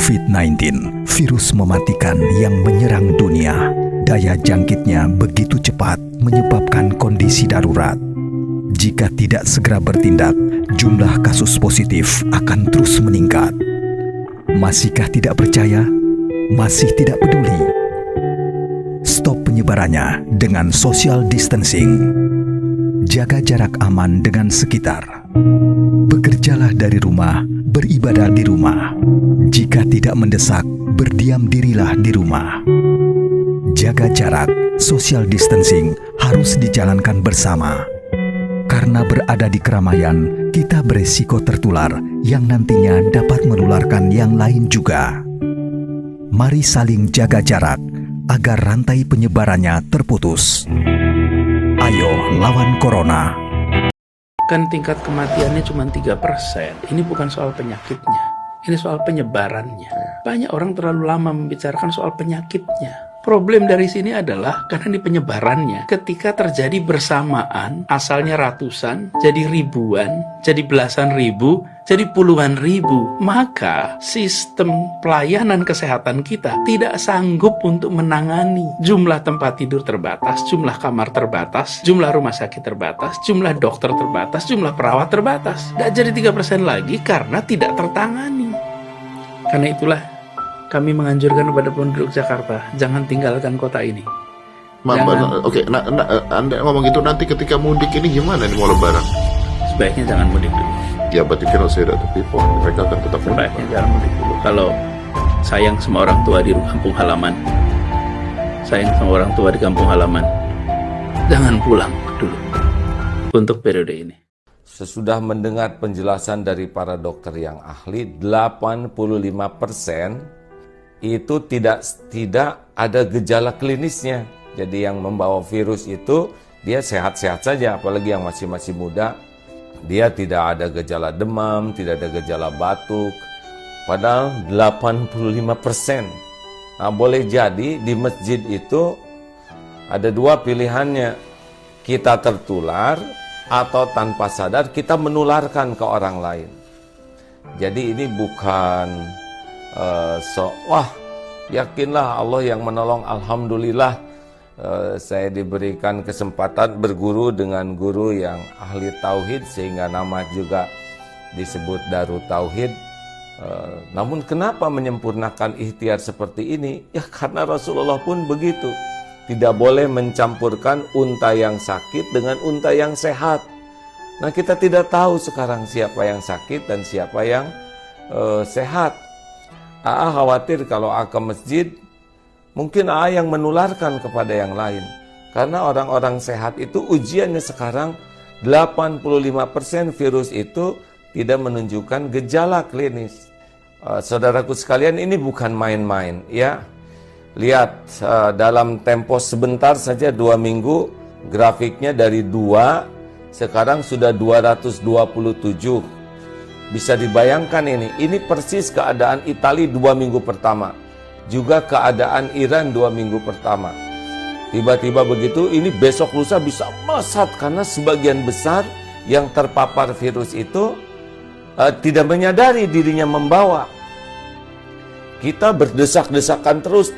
COVID-19, virus mematikan yang menyerang dunia. Daya jangkitnya begitu cepat menyebabkan kondisi darurat. Jika tidak segera bertindak, jumlah kasus positif akan terus meningkat. Masihkah tidak percaya? Masih tidak peduli? Stop penyebarannya dengan social distancing. Jaga jarak aman dengan sekitar. Bekerjalah dari rumah, beribadah di rumah. Jika tidak mendesak, berdiam dirilah di rumah. Jaga jarak, social distancing harus dijalankan bersama. Karena berada di keramaian, kita beresiko tertular yang nantinya dapat menularkan yang lain juga. Mari saling jaga jarak agar rantai penyebarannya terputus. Ayo lawan corona. Kan tingkat kematiannya cuma 3%. Ini bukan soal penyakitnya, ini soal penyebarannya. Banyak orang terlalu lama membicarakan soal penyakitnya. Problem dari sini adalah karena di penyebarannya. Ketika terjadi bersamaan, asalnya ratusan, jadi ribuan, jadi belasan ribu, jadi puluhan ribu, maka sistem pelayanan kesehatan kita tidak sanggup untuk menangani. Jumlah tempat tidur terbatas, jumlah kamar terbatas, jumlah rumah sakit terbatas, jumlah dokter terbatas, jumlah perawat terbatas. Tidak jadi 3% lagi karena tidak tertangani. Karena itulah kami menganjurkan kepada penduduk Jakarta, jangan tinggalkan kota ini. Oke, Anda ngomong gitu nanti ketika mudik ini gimana nih mau lebaran? Sebaiknya jangan mudik dulu. Ya, but you cannot say that to people. Mereka akan tetap mudik. Sebaiknya jangan mudik dulu. Kalau sayang sama orang tua di kampung halaman, sayang sama orang tua di kampung halaman, jangan pulang dulu untuk periode ini. Sesudah mendengar penjelasan dari para dokter yang ahli, 85% itu tidak ada gejala klinisnya. Jadi yang membawa virus itu dia sehat-sehat saja, apalagi yang masih muda. Dia tidak ada gejala demam, tidak ada gejala batuk. Padahal 85%. Nah, boleh jadi di masjid itu ada dua pilihannya. Kita tertular atau tanpa sadar kita menularkan ke orang lain. Jadi ini bukan yakinlah Allah yang menolong, alhamdulillah saya diberikan kesempatan berguru dengan guru yang ahli tauhid sehingga nama juga disebut Darut Tauhid. Namun kenapa menyempurnakan ikhtiar seperti ini? Ya karena Rasulullah pun begitu. Tidak boleh mencampurkan unta yang sakit dengan unta yang sehat. Nah, kita tidak tahu sekarang siapa yang sakit dan siapa yang sehat. Khawatir kalau ke masjid, mungkin yang menularkan kepada yang lain. Karena orang-orang sehat itu ujiannya sekarang 85% virus itu tidak menunjukkan gejala klinis. Saudaraku sekalian, ini bukan main-main ya. Lihat dalam tempo sebentar saja 2 minggu, grafiknya dari 2 sekarang sudah 227. Bisa dibayangkan ini persis keadaan Italia 2 minggu pertama. Juga keadaan Iran 2 minggu pertama. Tiba-tiba begitu, ini besok lusa bisa melesat karena sebagian besar yang terpapar virus itu tidak menyadari dirinya membawa. Kita berdesak-desakan terus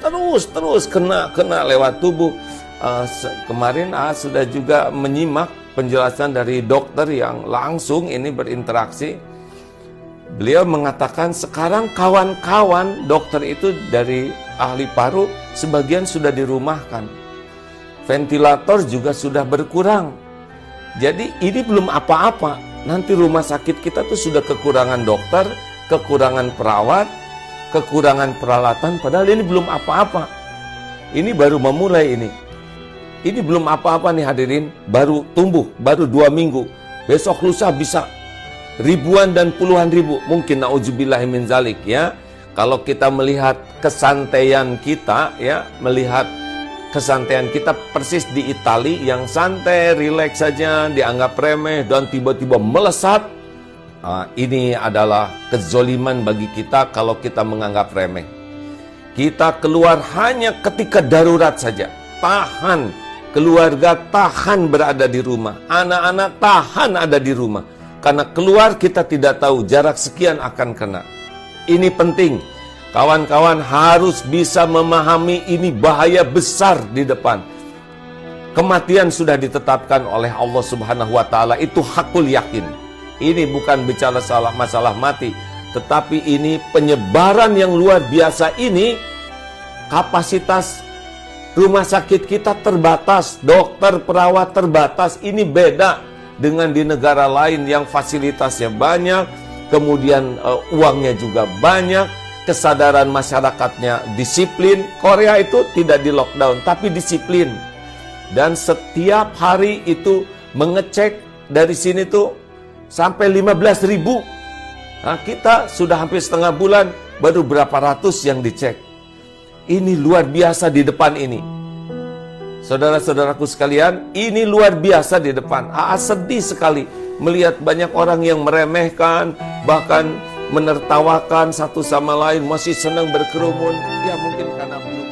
kena lewat tubuh. Kemarin sudah juga menyimak penjelasan dari dokter yang langsung ini berinteraksi. Beliau mengatakan sekarang kawan-kawan dokter itu dari ahli paru sebagian sudah dirumahkan. Ventilator juga sudah berkurang. Jadi ini belum apa-apa. Nanti rumah sakit kita tuh sudah kekurangan dokter, kekurangan perawat, kekurangan peralatan, padahal ini belum apa-apa. Ini baru memulai ini. Ini belum apa-apa nih hadirin, baru tumbuh, baru 2 minggu. Besok lusa bisa ribuan dan puluhan ribu, mungkin na'udzubillahi min zalik ya. Kalau kita melihat kesantaian kita ya, melihat kesantaian kita persis di Italia yang santai, rileks saja, dianggap remeh dan tiba-tiba melesat. Ini adalah kezoliman bagi kita kalau kita menganggap remeh. Kita keluar hanya ketika darurat saja. Tahan, keluarga tahan berada di rumah, anak-anak tahan ada di rumah. Karena keluar kita tidak tahu jarak sekian akan kena. Ini penting. Kawan-kawan harus bisa memahami ini bahaya besar di depan. Kematian sudah ditetapkan oleh Allah Subhanahu wa taala, itu hakul yakin. Ini bukan bicara masalah mati, tetapi ini penyebaran yang luar biasa ini. Kapasitas rumah sakit kita terbatas, dokter, perawat terbatas. Ini beda dengan di negara lain yang fasilitasnya banyak, kemudian uangnya juga banyak, kesadaran masyarakatnya disiplin. Korea itu tidak di lockdown, tapi disiplin. Dan setiap hari itu mengecek dari sini tuh sampai 15.000. Nah, kita sudah hampir setengah bulan, baru berapa ratus yang dicek. Ini luar biasa di depan ini. Saudara-saudaraku sekalian, ini luar biasa di depan. Sedih sekali melihat banyak orang yang meremehkan, bahkan menertawakan satu sama lain, masih senang berkerumun. Ya mungkin karena belum